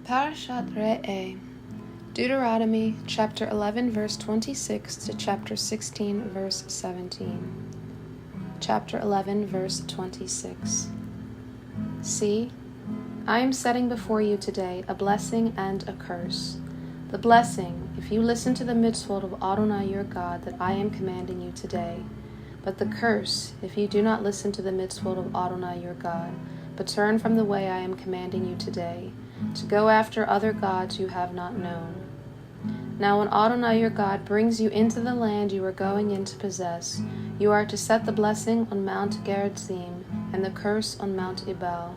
Parashat Re'eh, Deuteronomy chapter 11 verse 26 to chapter 16 verse 17. Chapter 11 verse 26. See, I am setting before you today a blessing and a curse. The blessing, if you listen to the mitzvot of Adonai your God that I am commanding you today. But the curse, if you do not listen to the mitzvot of Adonai your God, but turn from the way I am commanding you today, to go after other gods you have not known. Now when Adonai your God brings you into the land you are going in to possess, you are to set the blessing on Mount Gerizim and the curse on Mount Ebal.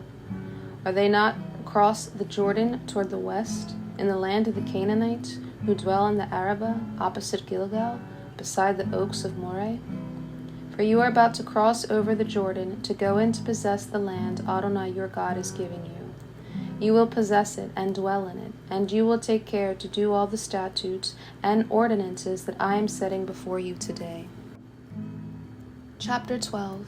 Are they not across the Jordan toward the west, in the land of the Canaanites, who dwell in the Arabah, opposite Gilgal, beside the oaks of Moreh? For you are about to cross over the Jordan to go in to possess the land Adonai your God is giving you. You will possess it and dwell in it, and you will take care to do all the statutes and ordinances that I am setting before you today. Chapter 12.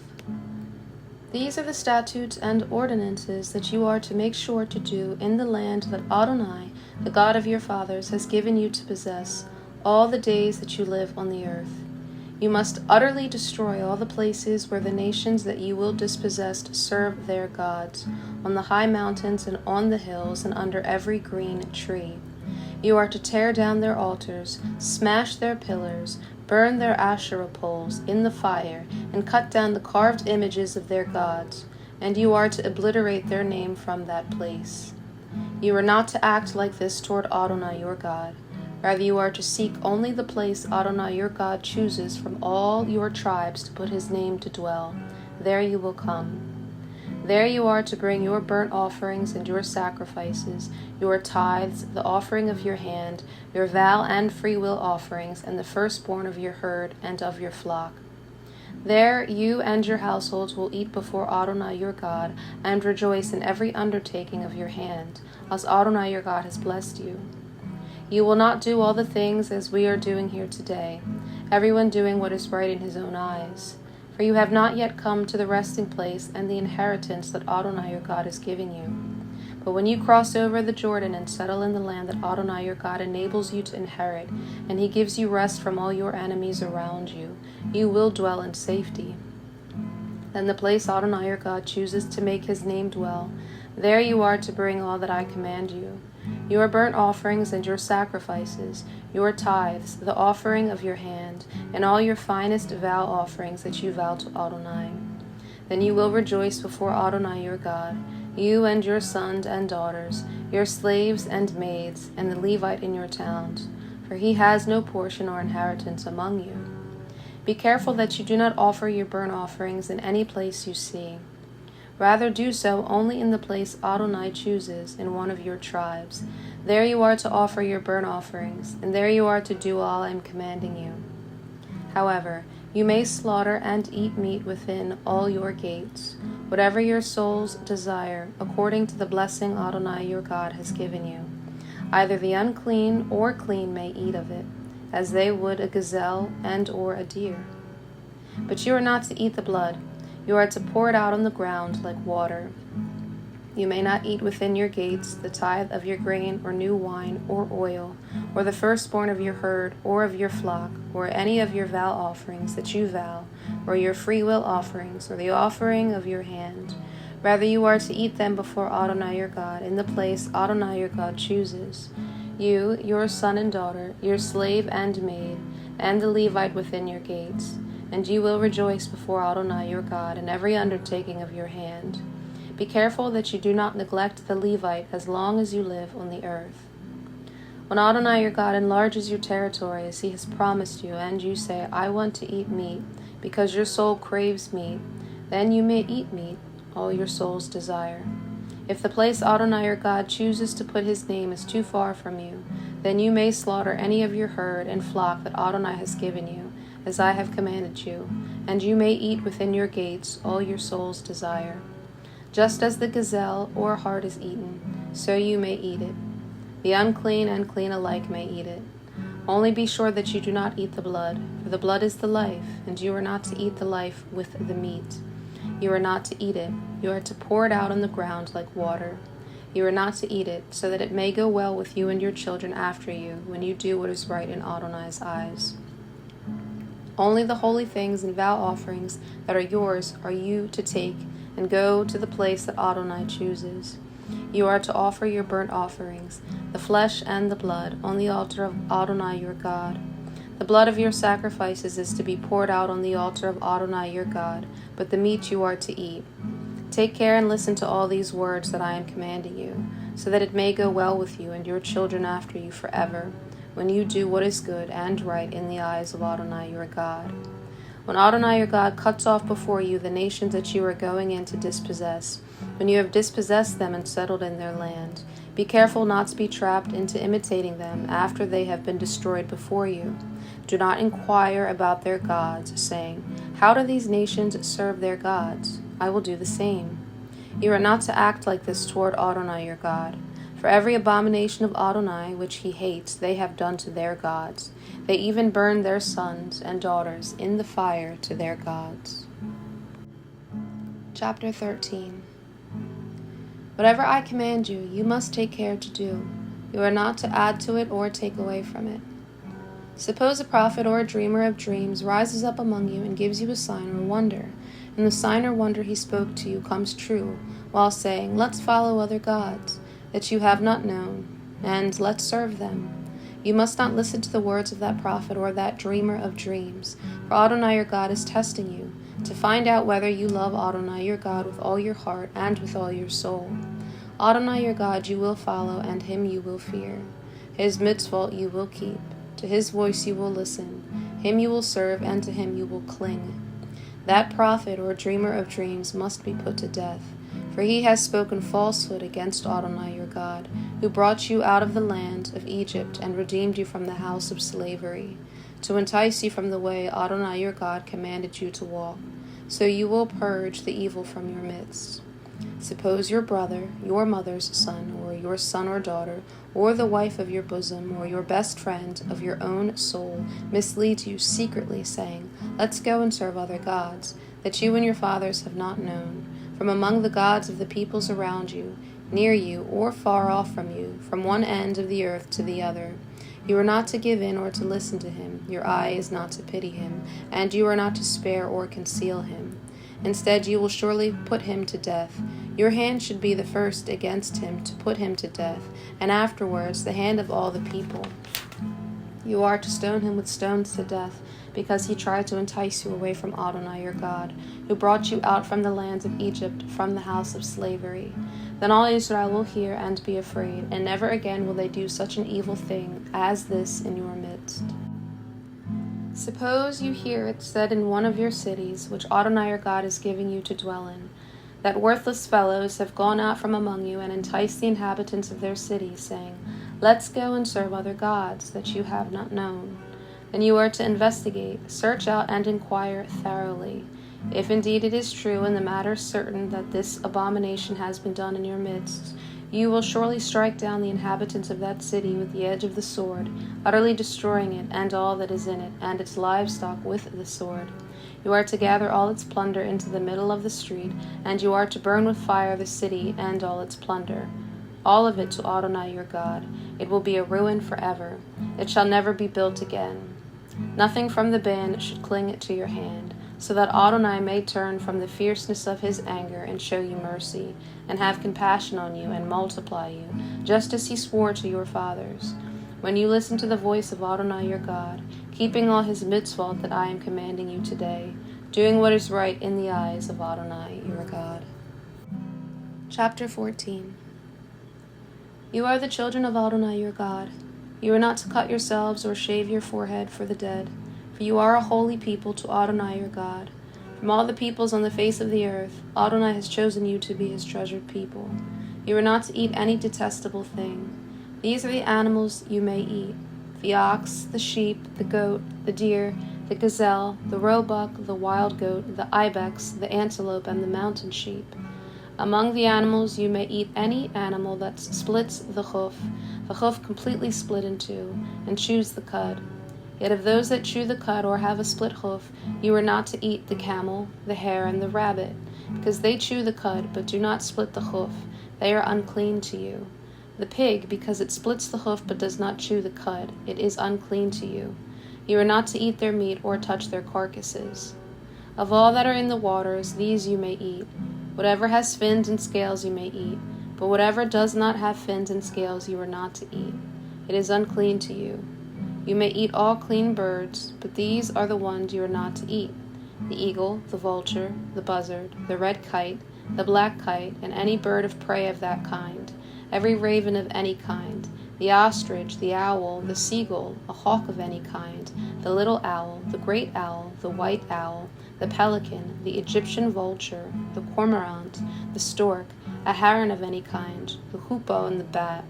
These are the statutes and ordinances that you are to make sure to do in the land that Adonai, the God of your fathers, has given you to possess all the days that you live on the earth. You must utterly destroy all the places where the nations that you will dispossess serve their gods, on the high mountains and on the hills and under every green tree. You are to tear down their altars, smash their pillars, burn their Asherah poles in the fire, and cut down the carved images of their gods, and you are to obliterate their name from that place. You are not to act like this toward Adonai your God. Rather, you are to seek only the place Adonai your God chooses from all your tribes to put his name to dwell. There you will come. There you are to bring your burnt offerings and your sacrifices, your tithes, the offering of your hand, your vow and freewill offerings, and the firstborn of your herd and of your flock. There you and your households will eat before Adonai your God, and rejoice in every undertaking of your hand, as Adonai your God has blessed you. You will not do all the things as we are doing here today, everyone doing what is right in his own eyes. For you have not yet come to the resting place and the inheritance that Adonai your God is giving you. But when you cross over the Jordan and settle in the land that Adonai your God enables you to inherit, and he gives you rest from all your enemies around you, you will dwell in safety. Then the place Adonai your God chooses to make his name dwell, there you are to bring all that I command you. Your burnt offerings and your sacrifices, your tithes, the offering of your hand, and all your finest vow offerings that you vow to Adonai. Then you will rejoice before Adonai your God, you and your sons and daughters, your slaves and maids, and the Levite in your towns, for he has no portion or inheritance among you. Be careful that you do not offer your burnt offerings in any place you see. Rather do so only in the place Adonai chooses in one of your tribes. There you are to offer your burnt offerings, and there you are to do all I am commanding you. However, you may slaughter and eat meat within all your gates, whatever your souls desire, according to the blessing Adonai your God has given you. Either the unclean or clean may eat of it, as they would a gazelle and or a deer. But you are not to eat the blood. You are to pour it out on the ground like water. You may not eat within your gates the tithe of your grain or new wine or oil, or the firstborn of your herd or of your flock, or any of your vow offerings that you vow, or your freewill offerings, or the offering of your hand. Rather you are to eat them before Adonai your God, in the place Adonai your God chooses. You, your son and daughter, your slave and maid, and the Levite within your gates. And you will rejoice before Adonai your God in every undertaking of your hand. Be careful that you do not neglect the Levite as long as you live on the earth. When Adonai your God enlarges your territory as he has promised you, and you say, I want to eat meat, because your soul craves meat, then you may eat meat, all your soul's desire. If the place Adonai your God chooses to put his name is too far from you, then you may slaughter any of your herd and flock that Adonai has given you, as I have commanded you, and you may eat within your gates all your soul's desire. Just as the gazelle or hart is eaten, so you may eat it. The unclean and clean alike may eat it. Only be sure that you do not eat the blood, for the blood is the life, and you are not to eat the life with the meat. You are not to eat it. You are to pour it out on the ground like water. You are not to eat it, so that it may go well with you and your children after you, when you do what is right in Adonai's eyes. Only the holy things and vow offerings that are yours are you to take, and go to the place that Adonai chooses. You are to offer your burnt offerings, the flesh and the blood, on the altar of Adonai your God. The blood of your sacrifices is to be poured out on the altar of Adonai your God, but the meat you are to eat. Take care and listen to all these words that I am commanding you, so that it may go well with you and your children after you forever, when you do what is good and right in the eyes of Adonai your God. When Adonai your God cuts off before you the nations that you are going in to dispossess, when you have dispossessed them and settled in their land, be careful not to be trapped into imitating them after they have been destroyed before you. Do not inquire about their gods, saying, "How do these nations serve their gods? I will do the same." You are not to act like this toward Adonai your God. For every abomination of Adonai which he hates they have done to their gods. They even burn their sons and daughters in the fire to their gods. Chapter 13. Whatever I command you, you must take care to do. You are not to add to it or take away from it. Suppose a prophet or a dreamer of dreams rises up among you and gives you a sign or wonder, and the sign or wonder he spoke to you comes true, while saying, "Let's follow other gods that you have not known, and let's serve them." You must not listen to the words of that prophet or that dreamer of dreams, for Adonai your God is testing you, to find out whether you love Adonai your God with all your heart and with all your soul. Adonai your God you will follow, and him you will fear. His mitzvot you will keep. To his voice you will listen. Him you will serve, and to him you will cling. That prophet or dreamer of dreams must be put to death, for he has spoken falsehood against Adonai your God, who brought you out of the land of Egypt and redeemed you from the house of slavery, to entice you from the way Adonai your God commanded you to walk. So you will purge the evil from your midst. Suppose your brother, your mother's son, or your son or daughter, or the wife of your bosom, or your best friend of your own soul, misleads you secretly, saying, "Let's go and serve other gods, that you and your fathers have not known, from among the gods of the peoples around you, near you, or far off from you, from one end of the earth to the other." You are not to give in or to listen to him, your eye is not to pity him, and you are not to spare or conceal him. Instead, you will surely put him to death. Your hand should be the first against him to put him to death, and afterwards the hand of all the people. You are to stone him with stones to death, because he tried to entice you away from Adonai your God, who brought you out from the lands of Egypt, from the house of slavery. Then all Israel will hear and be afraid, and never again will they do such an evil thing as this in your midst. Suppose you hear it said in one of your cities, which Adonai your God is giving you to dwell in, that worthless fellows have gone out from among you and enticed the inhabitants of their cities, saying, "Let's go and serve other gods that you have not known." Then you are to investigate, search out, and inquire thoroughly. If indeed it is true and the matter certain that this abomination has been done in your midst, you will surely strike down the inhabitants of that city with the edge of the sword, utterly destroying it and all that is in it, and its livestock with the sword. You are to gather all its plunder into the middle of the street, and you are to burn with fire the city and all its plunder, all of it to Adonai your God. It will be a ruin forever. It shall never be built again. Nothing from the ban should cling to your hand, so that Adonai may turn from the fierceness of his anger and show you mercy, and have compassion on you and multiply you, just as he swore to your fathers. When you listen to the voice of Adonai your God, keeping all his mitzvot that I am commanding you today, doing what is right in the eyes of Adonai your God. Chapter 14. You are the children of Adonai your God. You are not to cut yourselves or shave your forehead for the dead, for you are a holy people to Adonai your God. From all the peoples on the face of the earth, Adonai has chosen you to be his treasured people. You are not to eat any detestable thing. These are the animals you may eat: the ox, the sheep, the goat, the deer, the gazelle, the roebuck, the wild goat, the ibex, the antelope, and the mountain sheep. Among the animals you may eat any animal that splits the hoof completely split in two, and chews the cud. Yet of those that chew the cud or have a split hoof, you are not to eat the camel, the hare, and the rabbit, because they chew the cud, but do not split the hoof, they are unclean to you. The pig, because it splits the hoof but does not chew the cud, it is unclean to you. You are not to eat their meat or touch their carcasses. Of all that are in the waters, these you may eat. Whatever has fins and scales you may eat, but whatever does not have fins and scales you are not to eat. It is unclean to you. You may eat all clean birds, but these are the ones you are not to eat: the eagle, the vulture, the buzzard, the red kite, the black kite, and any bird of prey of that kind, every raven of any kind, the ostrich, the owl, the seagull, a hawk of any kind, the little owl, the great owl, the white owl, the pelican, the Egyptian vulture, the cormorant, the stork, a heron of any kind, the hoopoe and the bat.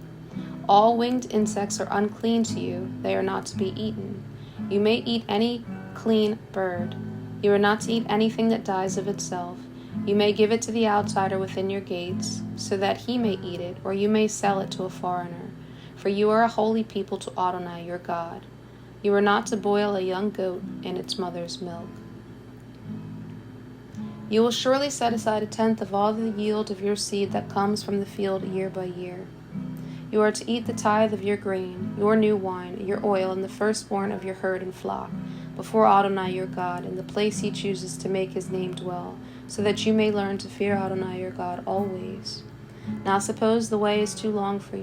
All winged insects are unclean to you, they are not to be eaten. You may eat any clean bird. You are not to eat anything that dies of itself. You may give it to the outsider within your gates, so that he may eat it, or you may sell it to a foreigner. For you are a holy people to Adonai your God. You are not to boil a young goat in its mother's milk. You will surely set aside 1/10 of all the yield of your seed that comes from the field year by year. You are to eat the tithe of your grain, your new wine, your oil, and the firstborn of your herd and flock, before Adonai your God, in the place he chooses to make his name dwell, so that you may learn to fear Adonai your God always. Now suppose the way is too long for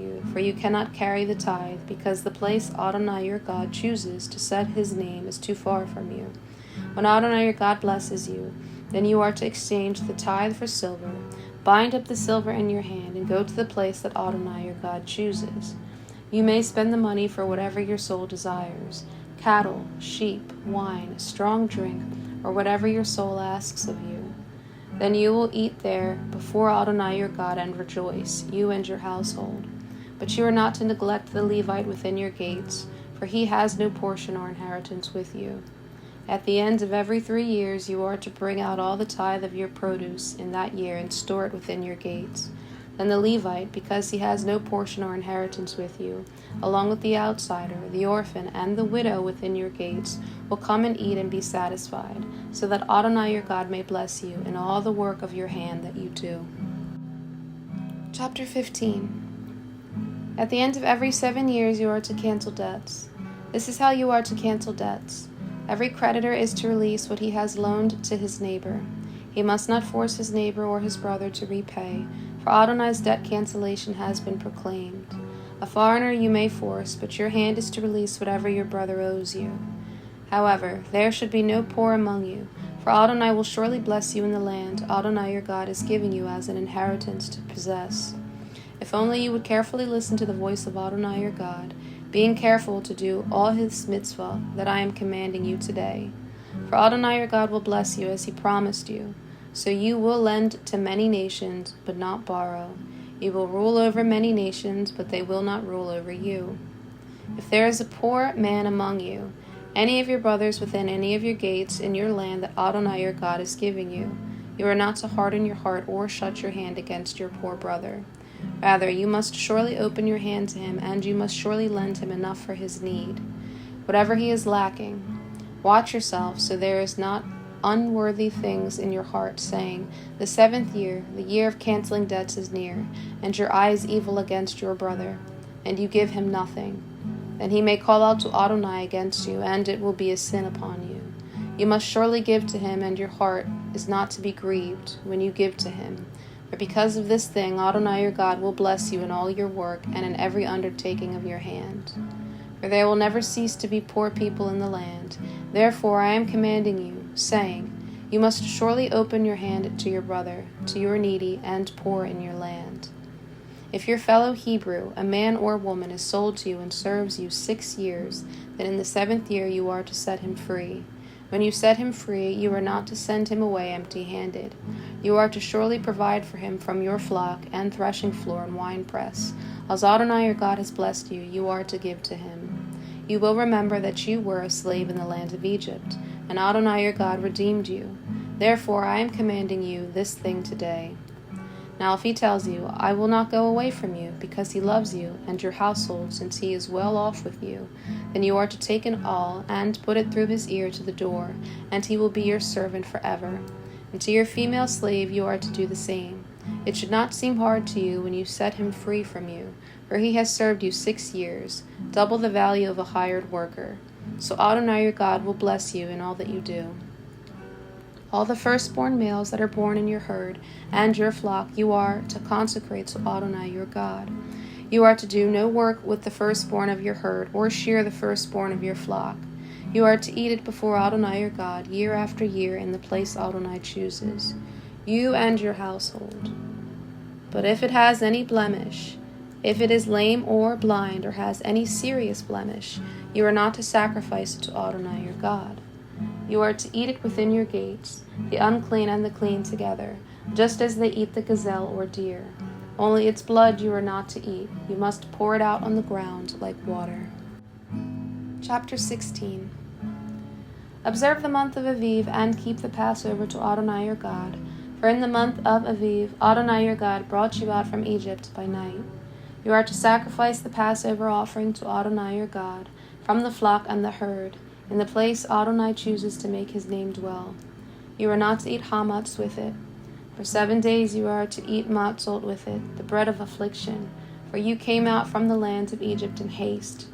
you cannot carry the tithe, because the place Adonai your God chooses to set his name is too far from you. When Adonai your God blesses you, then you are to exchange the tithe for silver, bind up the silver in your hand, and go to the place that Adonai your God chooses. You may spend the money for whatever your soul desires: cattle, sheep, wine, strong drink, or whatever your soul asks of you. Then you will eat there before Adonai your God and rejoice, you and your household. But you are not to neglect the Levite within your gates, for he has no portion or inheritance with you. At the end of every 3 years you are to bring out all the tithe of your produce in that year and store it within your gates. Then the Levite, because he has no portion or inheritance with you, along with the outsider, the orphan, and the widow within your gates, will come and eat and be satisfied, so that Adonai your God may bless you in all the work of your hand that you do. Chapter 15. At the end of every 7 years you are to cancel debts. This is how you are to cancel debts. Every creditor is to release what he has loaned to his neighbor. He must not force his neighbor or his brother to repay, for Adonai's debt cancellation has been proclaimed. A foreigner you may force, but your hand is to release whatever your brother owes you. However, there should be no poor among you, for Adonai will surely bless you in the land Adonai your God is giving you as an inheritance to possess. If only you would carefully listen to the voice of Adonai your God, being careful to do all his mitzvah that I am commanding you today. For Adonai your God will bless you as he promised you. So you will lend to many nations, but not borrow. You will rule over many nations, but they will not rule over you. If there is a poor man among you, any of your brothers within any of your gates in your land that Adonai your God is giving you, you are not to harden your heart or shut your hand against your poor brother. Rather, you must surely open your hand to him, and you must surely lend him enough for his need, whatever he is lacking. Watch yourself, so there is not unworthy things in your heart, saying, "The 7th year, the year of canceling debts, is near," and your eye is evil against your brother, and you give him nothing. Then he may call out to Adonai against you, and it will be a sin upon you. You must surely give to him, and your heart is not to be grieved when you give to him. For because of this thing, Adonai your God will bless you in all your work and in every undertaking of your hand. For there will never cease to be poor people in the land. Therefore I am commanding you, saying, you must surely open your hand to your brother, to your needy and poor in your land. If your fellow Hebrew, a man or woman, is sold to you and serves you 6 years, then in the 7th year you are to set him free. When you set him free, you are not to send him away empty-handed. You are to surely provide for him from your flock and threshing floor and winepress. As Adonai your God has blessed you, you are to give to him. You will remember that you were a slave in the land of Egypt, and Adonai your God redeemed you. Therefore I am commanding you this thing today. Now if he tells you, I will not go away from you, because he loves you and your household, since he is well off with you, then you are to take an awl and put it through his ear to the door, and he will be your servant forever. And to your female slave you are to do the same. It should not seem hard to you when you set him free from you, for he has served you 6 years, double the value of a hired worker. So Adonai your God will bless you in all that you do. All the firstborn males that are born in your herd and your flock you are to consecrate to Adonai your God. You are to do no work with the firstborn of your herd, or shear the firstborn of your flock. You are to eat it before Adonai your God year after year in the place Adonai chooses, you and your household. But if it has any blemish, if it is lame or blind, or has any serious blemish, you are not to sacrifice it to Adonai your God. You are to eat it within your gates, the unclean and the clean together, just as they eat the gazelle or deer. Only its blood you are not to eat. You must pour it out on the ground like water. Chapter 16. Observe the month of Aviv and keep the Passover to Adonai your God. For in the month of Aviv, Adonai your God brought you out from Egypt by night. You are to sacrifice the Passover offering to Adonai your God from the flock and the herd, in the place Adonai chooses to make his name dwell. You are not to eat hametz with it. For 7 days you are to eat matzot with it, the bread of affliction, for you came out from the land of Egypt in haste.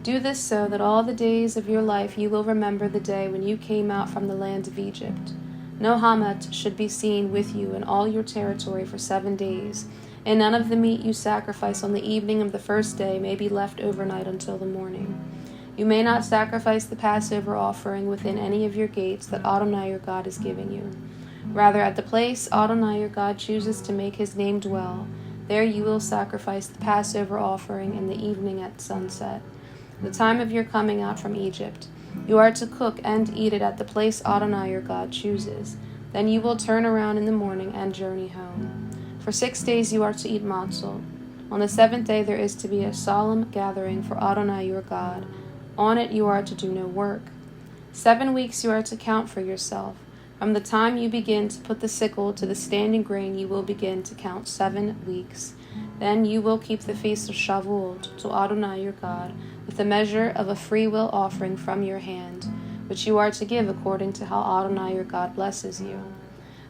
Do this so that all the days of your life you will remember the day when you came out from the land of Egypt. No hametz should be seen with you in all your territory for 7 days, and none of the meat you sacrifice on the evening of the first day may be left overnight until the morning. You may not sacrifice the Passover offering within any of your gates that Adonai your God is giving you. Rather, at the place Adonai your God chooses to make his name dwell, there you will sacrifice the Passover offering in the evening at sunset, the time of your coming out from Egypt. You are to cook and eat it at the place Adonai your God chooses. Then you will turn around in the morning and journey home. For 6 days you are to eat matzot. On the 7th day there is to be a solemn gathering for Adonai your God. On it you are to do no work. 7 weeks you are to count for yourself. From the time you begin to put the sickle to the standing grain, you will begin to count 7 weeks. Then you will keep the feast of Shavuot to Adonai your God, with the measure of a freewill offering from your hand, which you are to give according to how Adonai your God blesses you.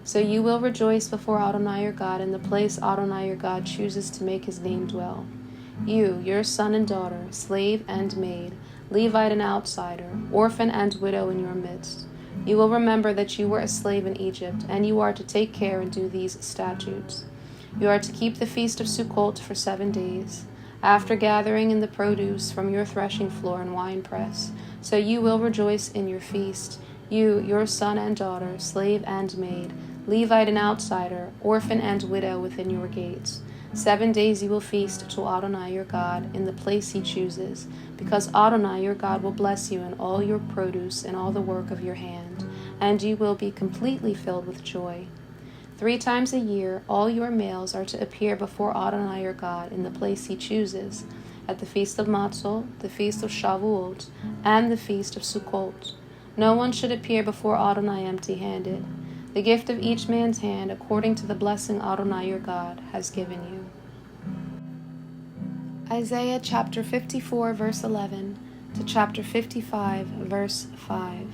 So you will rejoice before Adonai your God in the place Adonai your God chooses to make his name dwell. You, your son and daughter, slave and maid, Levite and outsider, orphan and widow in your midst. You will remember that you were a slave in Egypt, and you are to take care and do these statutes. You are to keep the feast of Sukkot for 7 days, after gathering in the produce from your threshing floor and winepress. So you will rejoice in your feast, you, your son and daughter, slave and maid, Levite and outsider, orphan and widow within your gates. 7 days you will feast to Adonai your God in the place he chooses, because Adonai your God will bless you in all your produce and all the work of your hand, and you will be completely filled with joy. 3 times a year all your males are to appear before Adonai your God in the place he chooses, at the feast of Matzot, the feast of Shavuot, and the feast of Sukkot. No one should appear before Adonai empty-handed. The gift of each man's hand, according to the blessing Adonai your God has given you. Isaiah chapter 54, verse 11 to chapter 55, verse 5.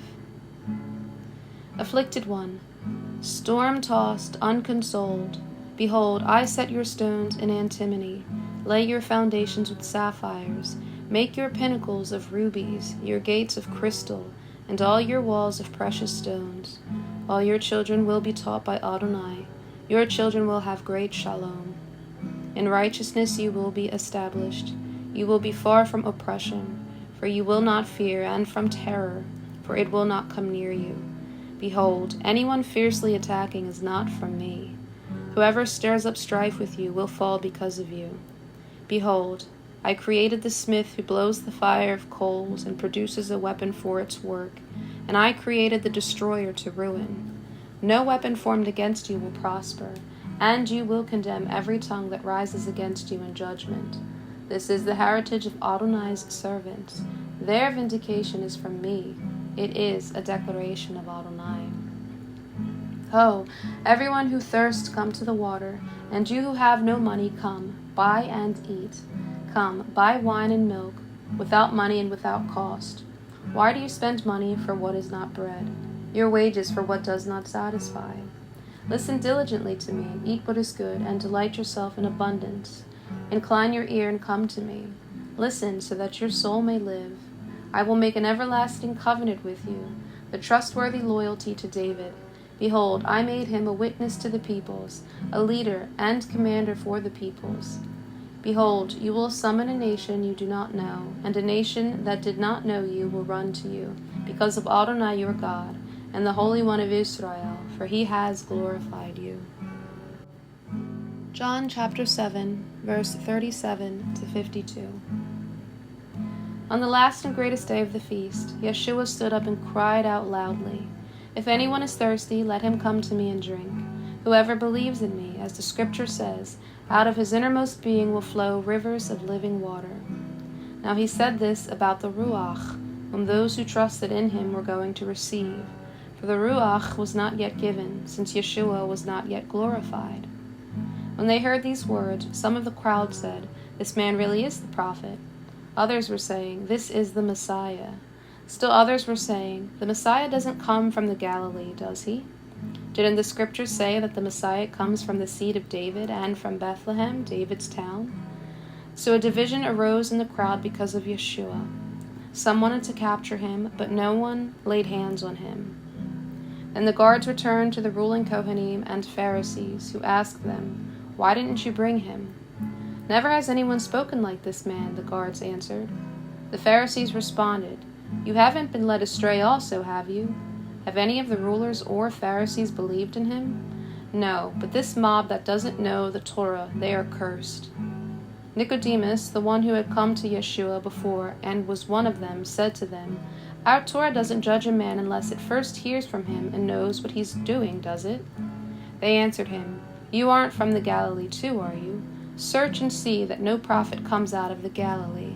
Afflicted one, storm-tossed, unconsoled, behold, I set your stones in antimony, lay your foundations with sapphires, make your pinnacles of rubies, your gates of crystal, and all your walls of precious stones. All your children will be taught by Adonai. Your children will have great shalom. In righteousness you will be established. You will be far from oppression, for you will not fear, and from terror, for it will not come near you. Behold, anyone fiercely attacking is not from me. Whoever stirs up strife with you will fall because of you. Behold, I created the smith who blows the fire of coals and produces a weapon for its work, and I created the destroyer to ruin. No weapon formed against you will prosper, and you will condemn every tongue that rises against you in judgment. This is the heritage of Adonai's servants. Their vindication is from me. It is a declaration of Adonai. Ho, everyone who thirsts, come to the water, and you who have no money, come, buy and eat. Come, buy wine and milk, without money and without cost. Why do you spend money for what is not bread, your wages for what does not satisfy? Listen diligently to me, eat what is good, and delight yourself in abundance. Incline your ear and come to me. Listen so that your soul may live. I will make an everlasting covenant with you, the trustworthy loyalty to David. Behold, I made him a witness to the peoples, a leader and commander for the peoples. Behold, you will summon a nation you do not know, and a nation that did not know you will run to you, because of Adonai your God, and the Holy One of Israel, for he has glorified you. John chapter 7, verse 37 to 52. On the last and greatest day of the feast, Yeshua stood up and cried out loudly, "If anyone is thirsty, let him come to me and drink. Whoever believes in me, as the scripture says, out of his innermost being will flow rivers of living water." Now he said this about the Ruach, whom those who trusted in him were going to receive. For the Ruach was not yet given, since Yeshua was not yet glorified. When they heard these words, some of the crowd said, "This man really is the prophet." Others were saying, "This is the Messiah." Still others were saying, "The Messiah doesn't come from the Galilee, does he? Didn't the scripture say that the Messiah comes from the seed of David and from Bethlehem, David's town?" So a division arose in the crowd because of Yeshua. Some wanted to capture him, but no one laid hands on him. Then the guards returned to the ruling Kohanim and Pharisees, who asked them, "Why didn't you bring him?" "Never has anyone spoken like this man," the guards answered. The Pharisees responded, "You haven't been led astray also, have you? Have any of the rulers or Pharisees believed in him? No, but this mob that doesn't know the Torah, they are cursed." Nicodemus, the one who had come to Yeshua before and was one of them, said to them, "Our Torah doesn't judge a man unless it first hears from him and knows what he's doing, does it?" They answered him, "You aren't from the Galilee too, are you? Search and see that no prophet comes out of the Galilee."